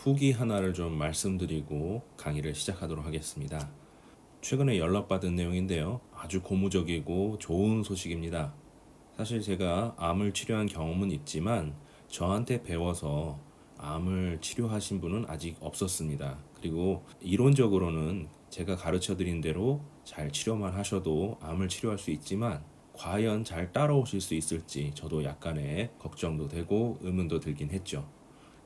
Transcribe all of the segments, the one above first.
후기 하나를 좀 말씀드리고 강의를 시작하도록 하겠습니다. 최근에 연락받은 내용인데요. 아주 고무적이고 좋은 소식입니다. 사실 제가 암을 치료한 경험은 있지만 저한테 배워서 암을 치료하신 분은 아직 없었습니다. 그리고 이론적으로는 제가 가르쳐 드린 대로 잘 치료만 하셔도 암을 치료할 수 있지만 과연 잘 따라오실 수 있을지 저도 약간의 걱정도 되고 의문도 들긴 했죠.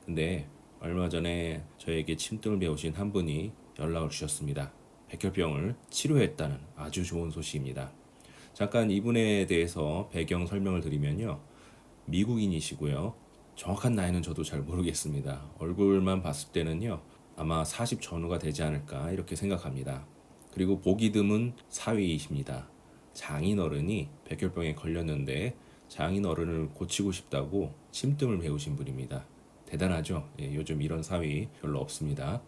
근데 얼마 전에 저에게 침등을 배우신 한 분이 연락을 주셨습니다. 백혈병을 치료했다는 아주 좋은 소식입니다. 잠깐 이분에 대해서 배경 설명을 드리면요. 미국인이시고요. 정확한 나이는 저도 잘 모르겠습니다. 얼굴만 봤을 때는요. 아마 40 전후가 되지 않을까 이렇게 생각합니다. 그리고 보기 드문 사위이십니다. 장인어른이 백혈병에 걸렸는데 장인어른을 고치고 싶다고 침등을 배우신 분입니다. 대단하죠? 예, 요즘 이런 사위 별로 없습니다.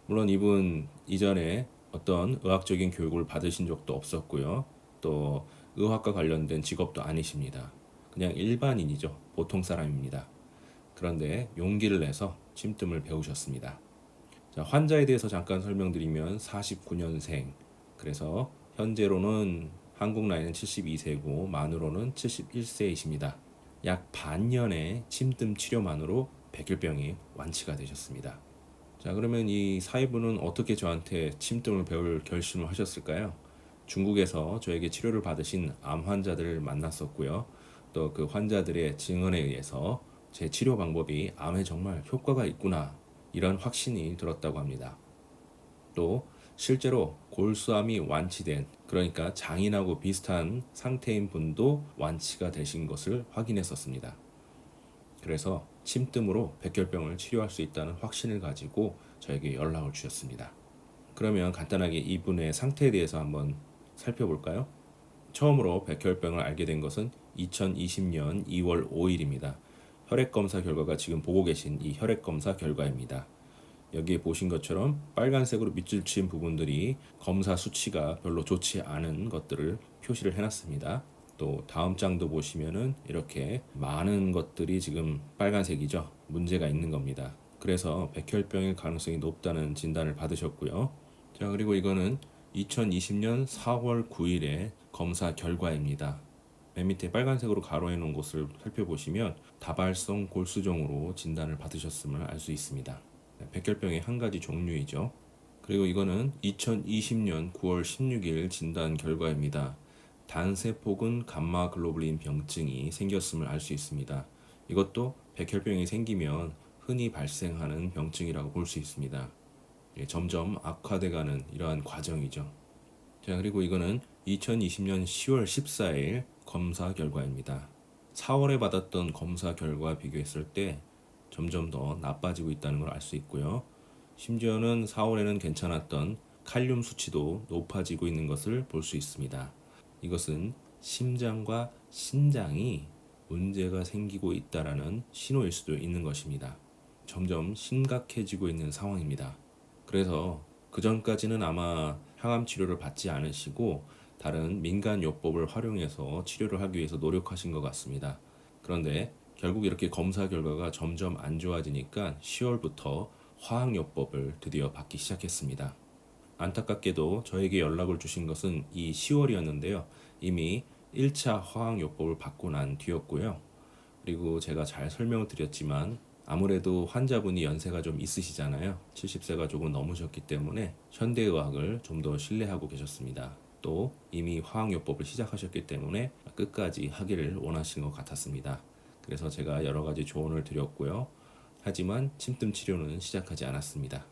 물론 이분 이전에 어떤 의학적인 교육을 받으신 적도 없었고요. 또 의학과 관련된 직업도 아니십니다. 그냥 일반인이죠. 보통 사람입니다. 그런데 용기를 내서 침뜸을 배우셨습니다. 자, 환자에 대해서 잠깐 설명드리면 49년생. 그래서 현재로는 한국 나이는 72세고 만으로는 71세이십니다. 약 반년의 침뜸 치료만으로 백혈병이 완치가 되셨습니다. 자, 그러면 이 사이분은 어떻게 저한테 침등을 배울 결심을 하셨을까요? 중국에서 저에게 치료를 받으신 암 환자들을 만났었고요. 또 그 환자들의 증언에 의해서 제 치료 방법이 암에 정말 효과가 있구나 이런 확신이 들었다고 합니다. 또 실제로 골수암이 완치된, 그러니까 장인하고 비슷한 상태인 분도 완치가 되신 것을 확인했었습니다. 그래서 침뜸으로 백혈병을 치료할 수 있다는 확신을 가지고 저에게 연락을 주셨습니다. 그러면 간단하게 이분의 상태에 대해서 한번 살펴볼까요? 처음으로 백혈병을 알게 된 것은 2020년 2월 5일입니다. 혈액검사 결과가 지금 보고 계신 이 혈액검사 결과입니다. 여기에 보신 것처럼 빨간색으로 밑줄 친 부분들이 검사 수치가 별로 좋지 않은 것들을 표시를 해놨습니다. 또 다음 장도 보시면은 이렇게 많은 것들이 지금 빨간색이죠. 문제가 있는 겁니다. 그래서 백혈병일 가능성이 높다는 진단을 받으셨고요. 자, 그리고 이거는 2020년 4월 9일의 검사 결과입니다. 맨 밑에 빨간색으로 가로해 놓은 곳을 살펴보시면 다발성 골수종으로 진단을 받으셨음을 알 수 있습니다. 백혈병의 한 가지 종류이죠. 그리고 이거는 2020년 9월 16일 진단 결과입니다. 단세포군 감마글로불린 병증이 생겼음을 알 수 있습니다. 이것도 백혈병이 생기면 흔히 발생하는 병증이라고 볼 수 있습니다. 점점 악화돼가는 이러한 과정이죠. 자, 그리고 이거는 2020년 10월 14일 검사 결과입니다. 4월에 받았던 검사 결과 비교했을 때 점점 더 나빠지고 있다는 걸 알 수 있고요. 심지어는 4월에는 괜찮았던 칼륨 수치도 높아지고 있는 것을 볼 수 있습니다. 이것은 심장과 신장이 문제가 생기고 있다라는 신호일 수도 있는 것입니다. 점점 심각해지고 있는 상황입니다. 그래서 그 전까지는 아마 항암 치료를 받지 않으시고 다른 민간 요법을 활용해서 치료를 하기 위해서 노력하신 것 같습니다. 그런데 결국 이렇게 검사 결과가 점점 안 좋아지니까 10월부터 화학요법을 드디어 받기 시작했습니다. 안타깝게도 저에게 연락을 주신 것은 이 10월이었는데요. 이미 1차 화학요법을 받고 난 뒤였고요. 그리고 제가 잘 설명을 드렸지만 아무래도 환자분이 연세가 좀 있으시잖아요. 70세가 조금 넘으셨기 때문에 현대의학을 좀 더 신뢰하고 계셨습니다. 또 이미 화학요법을 시작하셨기 때문에 끝까지 하기를 원하시는 것 같았습니다. 그래서 제가 여러 가지 조언을 드렸고요. 하지만 침뜸 치료는 시작하지 않았습니다.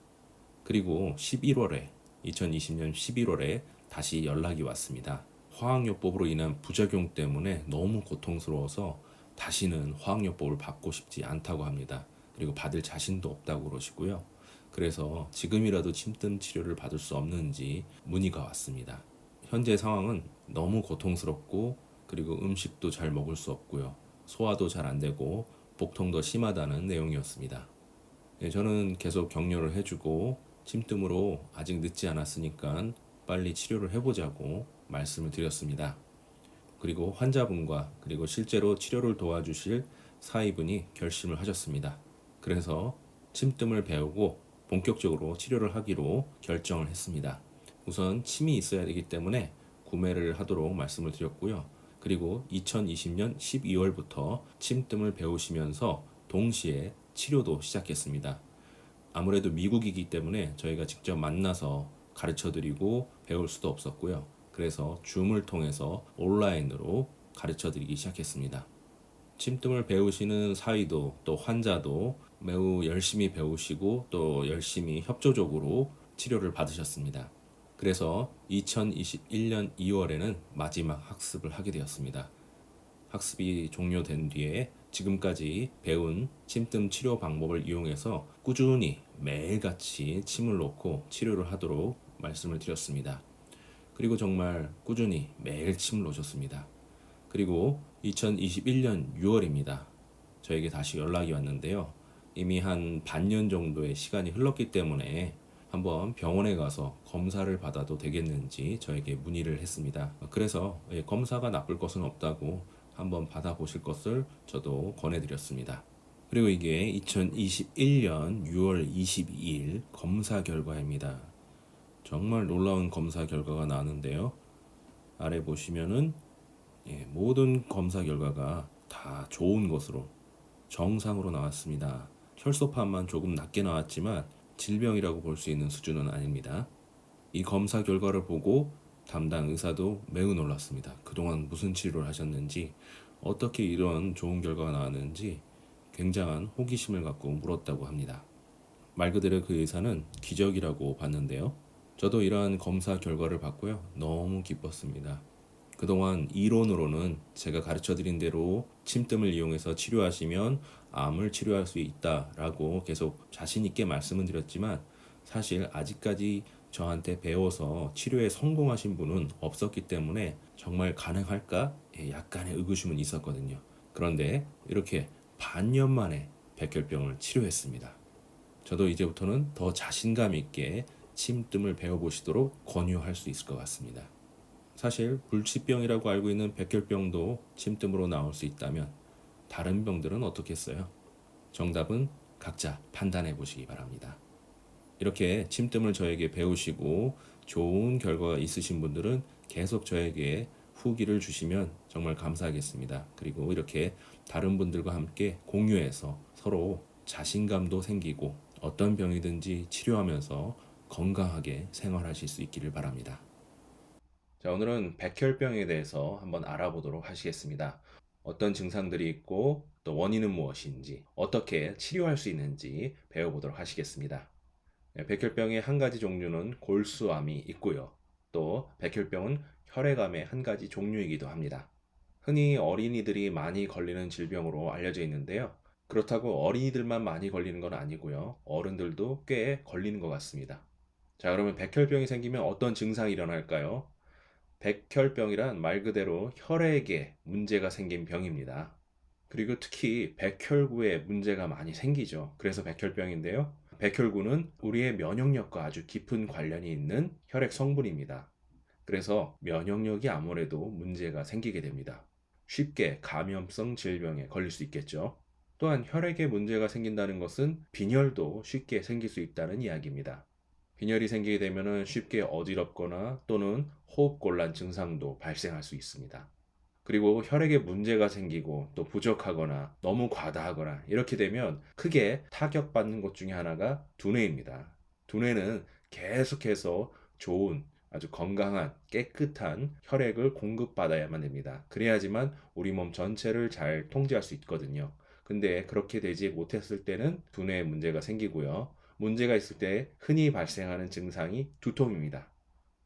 그리고 2020년 11월에 다시 연락이 왔습니다. 화학요법으로 인한 부작용 때문에 너무 고통스러워서 다시는 화학요법을 받고 싶지 않다고 합니다. 그리고 받을 자신도 없다고 그러시고요. 그래서 지금이라도 침뜸 치료를 받을 수 없는지 문의가 왔습니다. 현재 상황은 너무 고통스럽고 그리고 음식도 잘 먹을 수 없고요. 소화도 잘 안 되고 복통도 심하다는 내용이었습니다. 네, 저는 계속 격려를 해주고 침뜸으로 아직 늦지 않았으니까 빨리 치료를 해보자고 말씀을 드렸습니다. 그리고 환자분과 그리고 실제로 치료를 도와주실 사위분이 결심을 하셨습니다. 그래서 침뜸을 배우고 본격적으로 치료를 하기로 결정을 했습니다. 우선 침이 있어야 되기 때문에 구매를 하도록 말씀을 드렸고요. 그리고 2020년 12월부터 침뜸을 배우시면서 동시에 치료도 시작했습니다. 아무래도 미국이기 때문에 저희가 직접 만나서 가르쳐 드리고 배울 수도 없었고요. 그래서 줌을 통해서 온라인으로 가르쳐 드리기 시작했습니다. 침뜸을 배우시는 사위도 또 환자도 매우 열심히 배우시고 또 열심히 협조적으로 치료를 받으셨습니다. 그래서 2021년 2월에는 마지막 학습을 하게 되었습니다. 학습이 종료된 뒤에 지금까지 배운 침뜸 치료 방법을 이용해서 꾸준히 매일같이 침을 놓고 치료를 하도록 말씀을 드렸습니다. 그리고 정말 꾸준히 매일 침을 놓으셨습니다. 그리고 2021년 6월입니다. 저에게 다시 연락이 왔는데요. 이미 한 반년 정도의 시간이 흘렀기 때문에 한번 병원에 가서 검사를 받아도 되겠는지 저에게 문의를 했습니다. 그래서 검사가 나쁠 것은 없다고 한번 받아보실 것을 저도 권해드렸습니다. 그리고 이게 2021년 6월 22일 검사 결과입니다. 정말 놀라운 검사 결과가 나왔는데요. 아래 보시면은 모든 검사 결과가 다 좋은 것으로 정상으로 나왔습니다. 혈소판만 조금 낮게 나왔지만 질병이라고 볼 수 있는 수준은 아닙니다. 이 검사 결과를 보고 담당 의사도 매우 놀랐습니다. 그동안 무슨 치료를 하셨는지, 어떻게 이런 좋은 결과가 나왔는지 굉장한 호기심을 갖고 물었다고 합니다. 말 그대로 그 의사는 기적이라고 봤는데요. 저도 이러한 검사 결과를 받고요. 너무 기뻤습니다. 그동안 이론으로는 제가 가르쳐 드린 대로 침뜸을 이용해서 치료하시면 암을 치료할 수 있다라고 계속 자신 있게 말씀을 드렸지만 사실 아직까지 저한테 배워서 치료에 성공하신 분은 없었기 때문에 정말 가능할까? 약간의 의구심은 있었거든요. 그런데 이렇게 반년 만에 백혈병을 치료했습니다. 저도 이제부터는 더 자신감 있게 침뜸을 배워보시도록 권유할 수 있을 것 같습니다. 사실 불치병이라고 알고 있는 백혈병도 침뜸으로 나올 수 있다면 다른 병들은 어떻겠어요? 정답은 각자 판단해 보시기 바랍니다. 이렇게 침뜸을 저에게 배우시고 좋은 결과가 있으신 분들은 계속 저에게 후기를 주시면 정말 감사하겠습니다. 그리고 이렇게 다른 분들과 함께 공유해서 서로 자신감도 생기고 어떤 병이든지 치료하면서 건강하게 생활하실 수 있기를 바랍니다. 자, 오늘은 백혈병에 대해서 한번 알아보도록 하시겠습니다. 어떤 증상들이 있고 또 원인은 무엇인지 어떻게 치료할 수 있는지 배워보도록 하시겠습니다. 백혈병의 한 가지 종류는 골수암이 있고요. 또 백혈병은 혈액암의 한 가지 종류이기도 합니다. 흔히 어린이들이 많이 걸리는 질병으로 알려져 있는데요. 그렇다고 어린이들만 많이 걸리는 건 아니고요. 어른들도 꽤 걸리는 것 같습니다. 자, 그러면 백혈병이 생기면 어떤 증상이 일어날까요? 백혈병이란 말 그대로 혈액에 문제가 생긴 병입니다. 그리고 특히 백혈구에 문제가 많이 생기죠. 그래서 백혈병인데요. 백혈구는 우리의 면역력과 아주 깊은 관련이 있는 혈액 성분입니다. 그래서 면역력이 아무래도 문제가 생기게 됩니다. 쉽게 감염성 질병에 걸릴 수 있겠죠. 또한 혈액에 문제가 생긴다는 것은 빈혈도 쉽게 생길 수 있다는 이야기입니다. 빈혈이 생기게 되면 쉽게 어지럽거나 또는 호흡곤란 증상도 발생할 수 있습니다. 그리고 혈액에 문제가 생기고 또 부족하거나 너무 과다하거나 이렇게 되면 크게 타격받는 것 중에 하나가 두뇌입니다. 두뇌는 계속해서 좋은 아주 건강한 깨끗한 혈액을 공급받아야만 됩니다. 그래야지만 우리 몸 전체를 잘 통제할 수 있거든요. 근데 그렇게 되지 못했을 때는 두뇌에 문제가 생기고요. 문제가 있을 때 흔히 발생하는 증상이 두통입니다.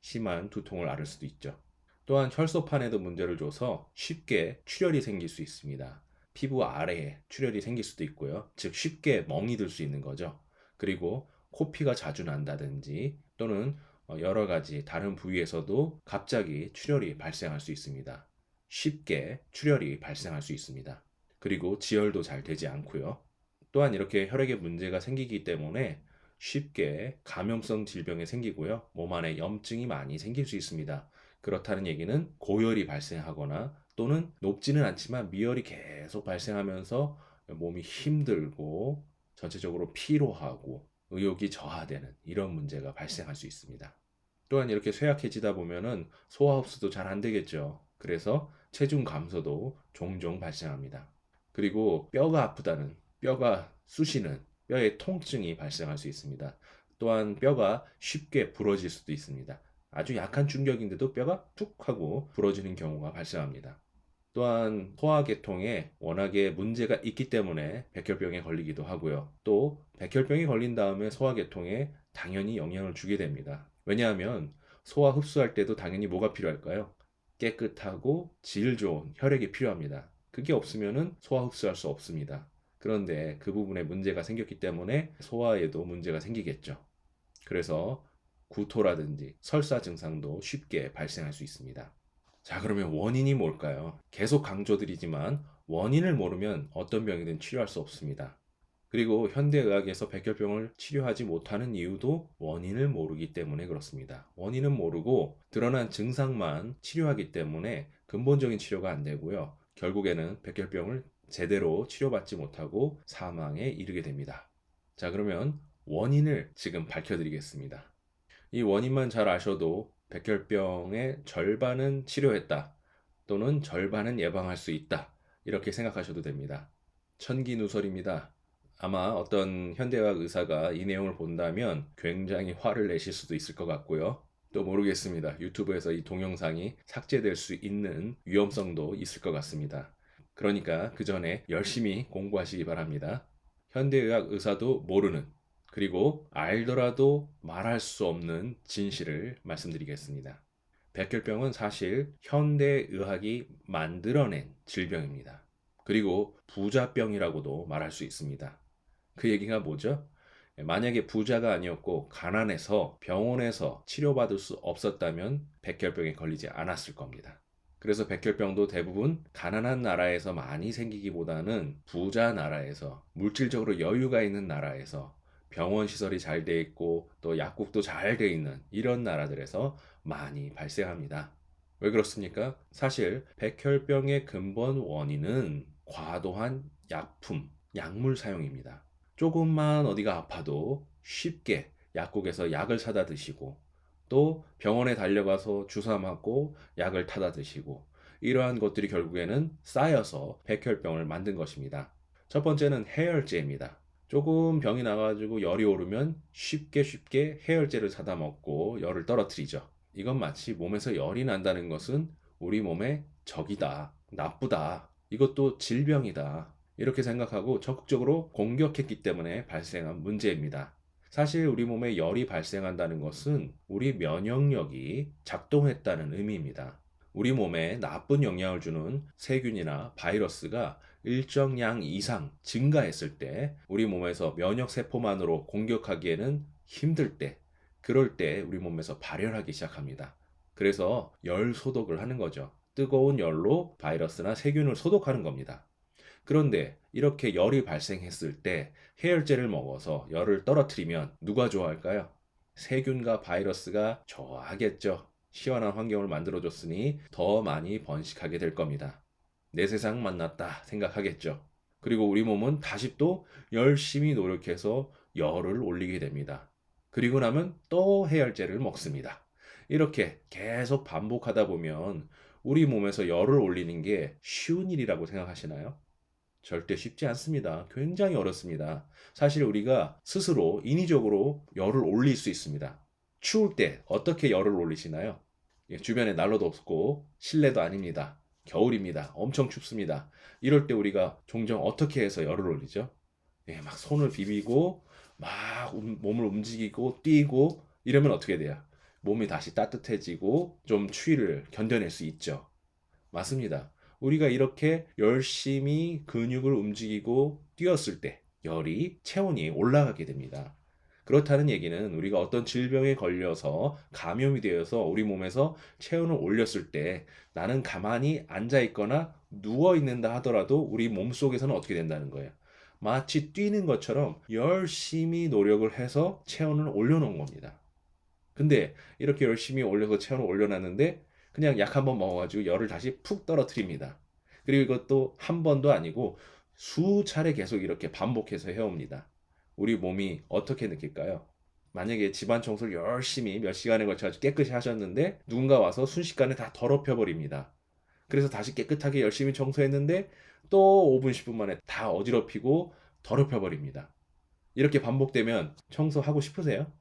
심한 두통을 앓을 수도 있죠. 또한 혈소판에도 문제를 줘서 쉽게 출혈이 생길 수 있습니다. 피부 아래에 출혈이 생길 수도 있고요. 즉 쉽게 멍이 들 수 있는 거죠. 그리고 코피가 자주 난다든지 또는 여러 가지 다른 부위에서도 갑자기 출혈이 발생할 수 있습니다. 쉽게 출혈이 발생할 수 있습니다. 그리고 지혈도 잘 되지 않고요. 또한 이렇게 혈액에 문제가 생기기 때문에 쉽게 감염성 질병이 생기고요. 몸 안에 염증이 많이 생길 수 있습니다. 그렇다는 얘기는 고열이 발생하거나 또는 높지는 않지만 미열이 계속 발생하면서 몸이 힘들고 전체적으로 피로하고 의욕이 저하되는 이런 문제가 발생할 수 있습니다. 또한 이렇게 쇠약해지다 보면은 소화 흡수도 잘 안 되겠죠. 그래서 체중 감소도 종종 발생합니다. 그리고 뼈가 아프다는, 뼈가 쑤시는, 뼈의 통증이 발생할 수 있습니다. 또한 뼈가 쉽게 부러질 수도 있습니다. 아주 약한 충격인데도 뼈가 툭 하고 부러지는 경우가 발생합니다. 또한 소화계통에 워낙에 문제가 있기 때문에 백혈병에 걸리기도 하고요. 또 백혈병이 걸린 다음에 소화계통에 당연히 영향을 주게 됩니다. 왜냐하면 소화 흡수할 때도 당연히 뭐가 필요할까요? 깨끗하고 질 좋은 혈액이 필요합니다. 그게 없으면 소화 흡수할 수 없습니다. 그런데 그 부분에 문제가 생겼기 때문에 소화에도 문제가 생기겠죠. 그래서 구토라든지 설사 증상도 쉽게 발생할 수 있습니다. 자, 그러면 원인이 뭘까요? 계속 강조드리지만 원인을 모르면 어떤 병이든 치료할 수 없습니다. 그리고 현대의학에서 백혈병을 치료하지 못하는 이유도 원인을 모르기 때문에 그렇습니다. 원인은 모르고 드러난 증상만 치료하기 때문에 근본적인 치료가 안 되고요. 결국에는 백혈병을 제대로 치료받지 못하고 사망에 이르게 됩니다. 자, 그러면 원인을 지금 밝혀드리겠습니다. 이 원인만 잘 아셔도 백혈병의 절반은 치료했다 또는 절반은 예방할 수 있다 이렇게 생각하셔도 됩니다. 천기누설입니다. 아마 어떤 현대의학 의사가 이 내용을 본다면 굉장히 화를 내실 수도 있을 것 같고요. 또 모르겠습니다. 유튜브에서 이 동영상이 삭제될 수 있는 위험성도 있을 것 같습니다. 그러니까 그 전에 열심히 공부하시기 바랍니다. 현대의학 의사도 모르는, 그리고 알더라도 말할 수 없는 진실을 말씀드리겠습니다. 백혈병은 사실 현대의학이 만들어낸 질병입니다. 그리고 부자병이라고도 말할 수 있습니다. 그 얘기가 뭐죠? 만약에 부자가 아니었고 가난해서 병원에서 치료받을 수 없었다면 백혈병에 걸리지 않았을 겁니다. 그래서 백혈병도 대부분 가난한 나라에서 많이 생기기보다는 부자 나라에서, 물질적으로 여유가 있는 나라에서, 병원 시설이 잘 돼 있고 또 약국도 잘 돼 있는 이런 나라들에서 많이 발생합니다. 왜 그렇습니까? 사실 백혈병의 근본 원인은 과도한 약품, 약물 사용입니다. 조금만 어디가 아파도 쉽게 약국에서 약을 사다 드시고 또 병원에 달려가서 주사 맞고 약을 타다 드시고, 이러한 것들이 결국에는 쌓여서 백혈병을 만든 것입니다. 첫 번째는 해열제입니다. 조금 병이 나가지고 열이 오르면 쉽게 해열제를 사다 먹고 열을 떨어뜨리죠. 이건 마치 몸에서 열이 난다는 것은 우리 몸의 적이다, 나쁘다, 이것도 질병이다, 이렇게 생각하고 적극적으로 공격했기 때문에 발생한 문제입니다. 사실 우리 몸에 열이 발생한다는 것은 우리 면역력이 작동했다는 의미입니다. 우리 몸에 나쁜 영향을 주는 세균이나 바이러스가 일정 양 이상 증가했을 때, 우리 몸에서 면역 세포만으로 공격하기에는 힘들 때, 그럴 때 우리 몸에서 발현하기 시작합니다. 그래서 열 소독을 하는 거죠. 뜨거운 열로 바이러스나 세균을 소독하는 겁니다. 그런데 이렇게 열이 발생했을 때 해열제를 먹어서 열을 떨어뜨리면 누가 좋아할까요? 세균과 바이러스가 좋아하겠죠. 시원한 환경을 만들어줬으니 더 많이 번식하게 될 겁니다. 내 세상 만났다 생각하겠죠. 그리고 우리 몸은 다시 또 열심히 노력해서 열을 올리게 됩니다. 그리고 나면 또 해열제를 먹습니다. 이렇게 계속 반복하다 보면 우리 몸에서 열을 올리는 게 쉬운 일이라고 생각하시나요? 절대 쉽지 않습니다. 굉장히 어렵습니다. 사실 우리가 스스로 인위적으로 열을 올릴 수 있습니다. 추울 때 어떻게 열을 올리시나요? 주변에 난로도 없고 실내도 아닙니다. 겨울입니다. 엄청 춥습니다. 이럴 때 우리가 종종 어떻게 해서 열을 올리죠? 막 손을 비비고 막 몸을 움직이고 뛰고 이러면 어떻게 돼요? 몸이 다시 따뜻해지고 좀 추위를 견뎌낼 수 있죠. 맞습니다. 우리가 이렇게 열심히 근육을 움직이고 뛰었을 때 열이, 체온이 올라가게 됩니다. 그렇다는 얘기는 우리가 어떤 질병에 걸려서 감염이 되어서 우리 몸에서 체온을 올렸을 때 나는 가만히 앉아 있거나 누워 있는다 하더라도 우리 몸속에서는 어떻게 된다는 거예요. 마치 뛰는 것처럼 열심히 노력을 해서 체온을 올려놓은 겁니다. 근데 이렇게 열심히 올려서 체온을 올려놨는데 그냥 약 한 번 먹어가지고 열을 다시 푹 떨어뜨립니다. 그리고 이것도 한 번도 아니고 수차례 계속 이렇게 반복해서 해옵니다. 우리 몸이 어떻게 느낄까요? 만약에 집안 청소를 열심히 몇 시간에 걸쳐 깨끗이 하셨는데 누군가 와서 순식간에 다 더럽혀 버립니다. 그래서 다시 깨끗하게 열심히 청소했는데 또 5분, 10분 만에 다 어지럽히고 더럽혀 버립니다. 이렇게 반복되면 청소하고 싶으세요?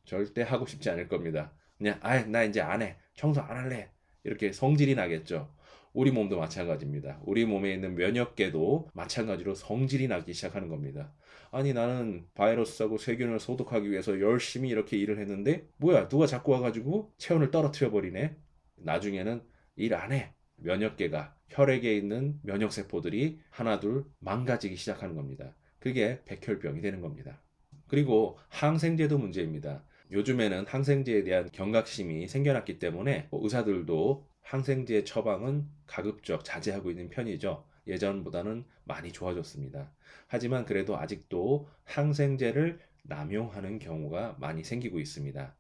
절대 하고 싶지 않을 겁니다. 그냥 나 이제 안 해. 청소 안 할래. 이렇게 성질이 나겠죠. 우리 몸도 마찬가지입니다. 우리 몸에 있는 면역계도 마찬가지로 성질이 나기 시작하는 겁니다. 아니 나는 바이러스하고 세균을 소독하기 위해서 열심히 이렇게 일을 했는데 뭐야 누가 자꾸 와가지고 체온을 떨어뜨려 버리네. 나중에는 일 안 해. 면역계가 혈액에 있는 면역세포들이 하나둘 망가지기 시작하는 겁니다. 그게 백혈병이 되는 겁니다. 그리고 항생제도 문제입니다. 요즘에는 항생제에 대한 경각심이 생겨났기 때문에 의사들도 항생제 처방은 가급적 자제하고 있는 편이죠. 예전보다는 많이 좋아졌습니다. 하지만 그래도 아직도 항생제를 남용하는 경우가 많이 생기고 있습니다.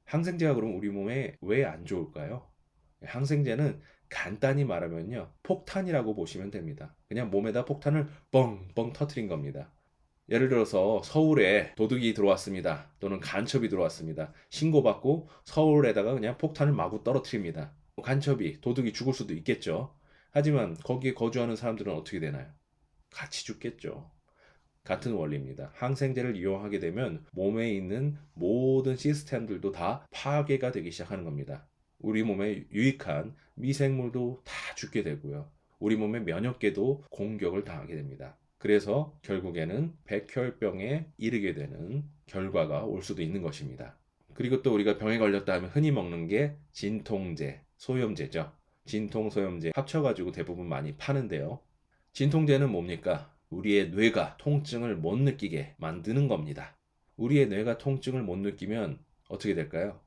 항생제가 그럼 우리 몸에 왜 안 좋을까요? 항생제는 간단히 말하면요. 폭탄이라고 보시면 됩니다. 그냥 몸에다 폭탄을 뻥뻥 터트린 겁니다. 예를 들어서 서울에 도둑이 들어왔습니다. 또는 간첩이 들어왔습니다. 신고받고 서울에다가 그냥 폭탄을 마구 떨어뜨립니다. 간첩이, 도둑이 죽을 수도 있겠죠. 하지만 거기에 거주하는 사람들은 어떻게 되나요? 같이 죽겠죠. 같은 원리입니다. 항생제를 이용하게 되면 몸에 있는 모든 시스템들도 다 파괴가 되기 시작하는 겁니다. 우리 몸에 유익한 미생물도 다 죽게 되고요. 우리 몸의 면역계도 공격을 당하게 됩니다. 그래서 결국에는 백혈병에 이르게 되는 결과가 올 수도 있는 것입니다. 그리고 또 우리가 병에 걸렸다 하면 흔히 먹는 게 진통제, 소염제죠. 진통, 소염제 합쳐가지고 대부분 많이 파는데요. 진통제는 뭡니까? 우리의 뇌가 통증을 못 느끼게 만드는 겁니다. 우리의 뇌가 통증을 못 느끼면 어떻게 될까요?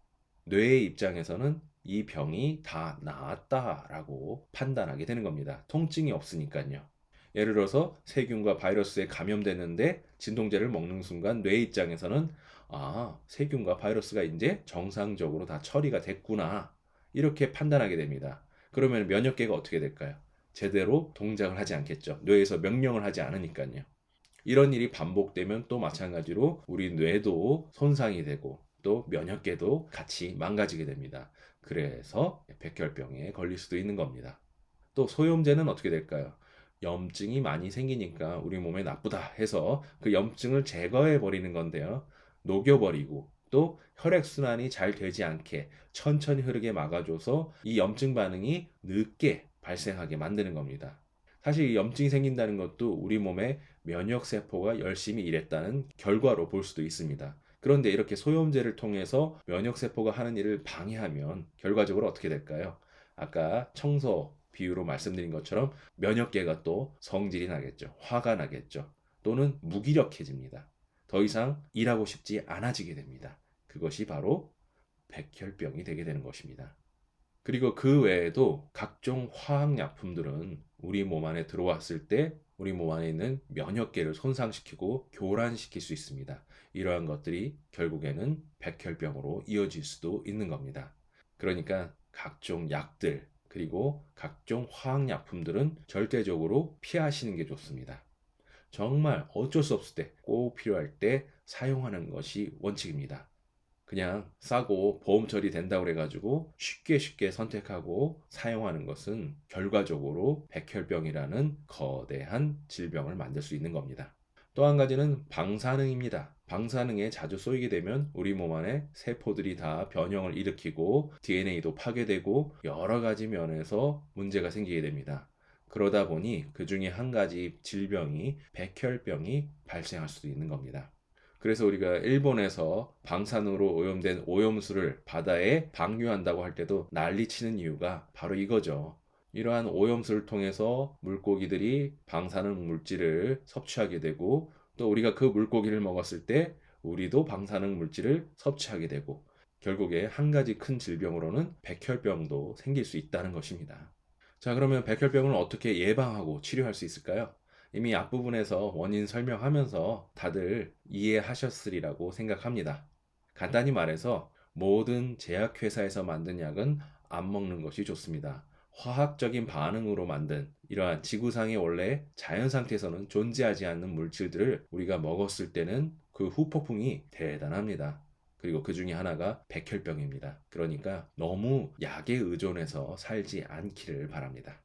뇌의 입장에서는 이 병이 다 나았다라고 판단하게 되는 겁니다. 통증이 없으니까요. 예를 들어서 세균과 바이러스에 감염되는데 진통제를 먹는 순간 뇌 입장에서는 세균과 바이러스가 이제 정상적으로 다 처리가 됐구나. 이렇게 판단하게 됩니다. 그러면 면역계가 어떻게 될까요? 제대로 동작을 하지 않겠죠. 뇌에서 명령을 하지 않으니까요. 이런 일이 반복되면 또 마찬가지로 우리 뇌도 손상이 되고 또 면역계도 같이 망가지게 됩니다. 그래서 백혈병에 걸릴 수도 있는 겁니다. 또 소염제는 어떻게 될까요? 염증이 많이 생기니까 우리 몸에 나쁘다 해서 그 염증을 제거해 버리는 건데요. 녹여버리고 또 혈액순환이 잘 되지 않게 천천히 흐르게 막아줘서 이 염증 반응이 늦게 발생하게 만드는 겁니다. 사실 이 염증이 생긴다는 것도 우리 몸의 면역세포가 열심히 일했다는 결과로 볼 수도 있습니다. 그런데 이렇게 소염제를 통해서 면역세포가 하는 일을 방해하면 결과적으로 어떻게 될까요? 아까 청소 비유로 말씀드린 것처럼 면역계가 또 성질이 나겠죠. 화가 나겠죠. 또는 무기력해집니다. 더 이상 일하고 싶지 않아지게 됩니다. 그것이 바로 백혈병이 되게 되는 것입니다. 그리고 그 외에도 각종 화학약품들은 우리 몸 안에 들어왔을 때 우리 몸 안에 있는 면역계를 손상시키고 교란시킬 수 있습니다. 이러한 것들이 결국에는 백혈병으로 이어질 수도 있는 겁니다. 그러니까 각종 약들 그리고 각종 화학약품들은 절대적으로 피하시는 게 좋습니다. 정말 어쩔 수 없을 때 꼭 필요할 때 사용하는 것이 원칙입니다. 그냥 싸고 보험 처리된다고 그래가지고 쉽게 선택하고 사용하는 것은 결과적으로 백혈병이라는 거대한 질병을 만들 수 있는 겁니다. 또 한 가지는 방사능입니다. 방사능에 자주 쏘이게 되면 우리 몸 안에 세포들이 다 변형을 일으키고 DNA도 파괴되고 여러 가지 면에서 문제가 생기게 됩니다. 그러다 보니 그 중에 한 가지 질병이 백혈병이 발생할 수도 있는 겁니다. 그래서 우리가 일본에서 방사능으로 오염된 오염수를 바다에 방류한다고 할 때도 난리치는 이유가 바로 이거죠. 이러한 오염수를 통해서 물고기들이 방사능 물질을 섭취하게 되고 또 우리가 그 물고기를 먹었을 때 우리도 방사능 물질을 섭취하게 되고 결국에 한 가지 큰 질병으로는 백혈병도 생길 수 있다는 것입니다. 자, 그러면 백혈병을 어떻게 예방하고 치료할 수 있을까요? 이미 앞부분에서 원인 설명하면서 다들 이해하셨으리라고 생각합니다. 간단히 말해서 모든 제약회사에서 만든 약은 안 먹는 것이 좋습니다. 화학적인 반응으로 만든 이러한 지구상에 원래 자연 상태에서는 존재하지 않는 물질들을 우리가 먹었을 때는 그 후폭풍이 대단합니다. 그리고 그 중에 하나가 백혈병입니다. 그러니까 너무 약에 의존해서 살지 않기를 바랍니다.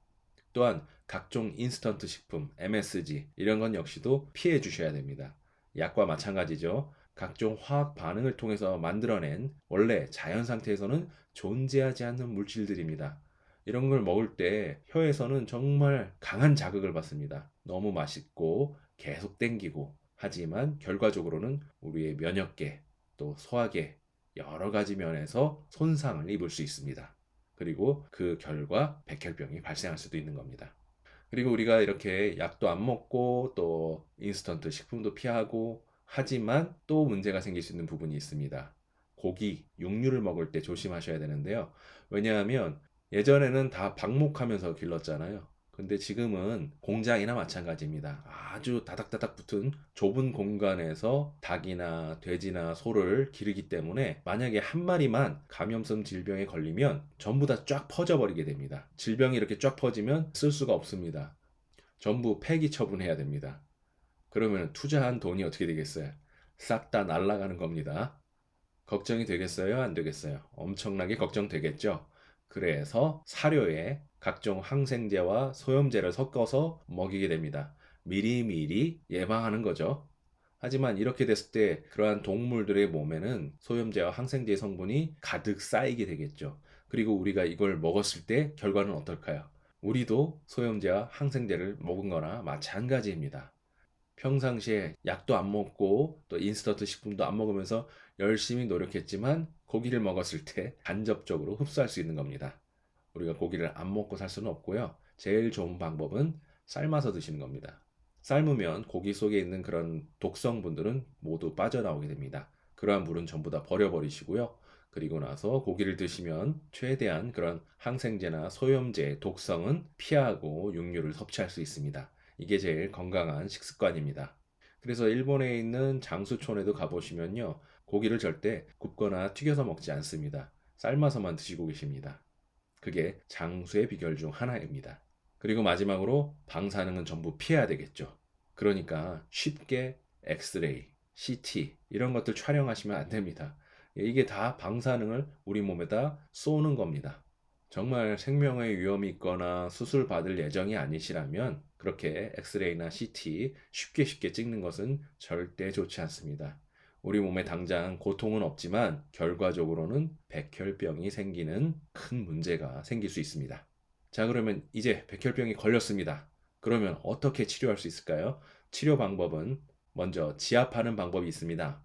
또한 각종 인스턴트 식품, MSG 이런 건 역시도 피해 주셔야 됩니다. 약과 마찬가지죠. 각종 화학 반응을 통해서 만들어낸 원래 자연 상태에서는 존재하지 않는 물질들입니다. 이런 걸 먹을 때 혀에서는 정말 강한 자극을 받습니다. 너무 맛있고 계속 땡기고 하지만 결과적으로는 우리의 면역계 또 소화계 여러 가지 면에서 손상을 입을 수 있습니다. 그리고 그 결과 백혈병이 발생할 수도 있는 겁니다. 그리고 우리가 이렇게 약도 안 먹고 또 인스턴트 식품도 피하고 하지만 또 문제가 생길 수 있는 부분이 있습니다. 고기, 육류를 먹을 때 조심하셔야 되는데요. 왜냐하면 예전에는 다 방목하면서 길렀잖아요. 근데 지금은 공장이나 마찬가지입니다. 아주 다닥다닥 붙은 좁은 공간에서 닭이나 돼지나 소를 기르기 때문에 만약에 한 마리만 감염성 질병에 걸리면 전부 다 쫙 퍼져버리게 됩니다. 질병이 이렇게 쫙 퍼지면 쓸 수가 없습니다. 전부 폐기 처분해야 됩니다. 그러면 투자한 돈이 어떻게 되겠어요? 싹 다 날아가는 겁니다. 걱정이 되겠어요? 안 되겠어요? 엄청나게 걱정되겠죠? 그래서 사료에 각종 항생제와 소염제를 섞어서 먹이게 됩니다. 미리미리 예방하는 거죠. 하지만 이렇게 됐을 때 그러한 동물들의 몸에는 소염제와 항생제 성분이 가득 쌓이게 되겠죠. 그리고 우리가 이걸 먹었을 때 결과는 어떨까요? 우리도 소염제와 항생제를 먹은 거나 마찬가지입니다. 평상시에 약도 안 먹고 또 인스턴트 식품도 안 먹으면서 열심히 노력했지만 고기를 먹었을 때 간접적으로 흡수할 수 있는 겁니다. 우리가 고기를 안 먹고 살 수는 없고요. 제일 좋은 방법은 삶아서 드시는 겁니다. 삶으면 고기 속에 있는 그런 독성분들은 모두 빠져나오게 됩니다. 그러한 물은 전부 다 버려버리시고요. 그리고 나서 고기를 드시면 최대한 그런 항생제나 소염제의 독성은 피하고 육류를 섭취할 수 있습니다. 이게 제일 건강한 식습관입니다. 그래서 일본에 있는 장수촌에도 가보시면요. 고기를 절대 굽거나 튀겨서 먹지 않습니다. 삶아서만 드시고 계십니다. 그게 장수의 비결 중 하나입니다. 그리고 마지막으로 방사능은 전부 피해야 되겠죠. 그러니까 쉽게 엑스레이, CT 이런 것들 촬영하시면 안 됩니다. 이게 다 방사능을 우리 몸에다 쏘는 겁니다. 정말 생명의 위험이 있거나 수술 받을 예정이 아니시라면 그렇게 엑스레이나 CT 쉽게 찍는 것은 절대 좋지 않습니다. 우리 몸에 당장 고통은 없지만 결과적으로는 백혈병이 생기는 큰 문제가 생길 수 있습니다. 자, 그러면 이제 백혈병이 걸렸습니다. 그러면 어떻게 치료할 수 있을까요? 치료 방법은 먼저 지압하는 방법이 있습니다.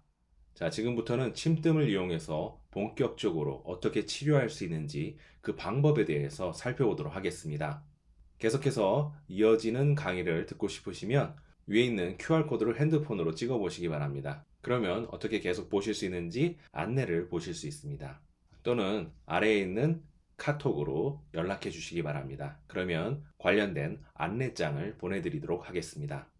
자, 지금부터는 침뜸을 이용해서 본격적으로 어떻게 치료할 수 있는지 그 방법에 대해서 살펴보도록 하겠습니다. 계속해서 이어지는 강의를 듣고 싶으시면 위에 있는 QR코드를 핸드폰으로 찍어 보시기 바랍니다. 그러면 어떻게 계속 보실 수 있는지 안내를 보실 수 있습니다. 또는 아래에 있는 카톡으로 연락해 주시기 바랍니다. 그러면 관련된 안내장을 보내드리도록 하겠습니다.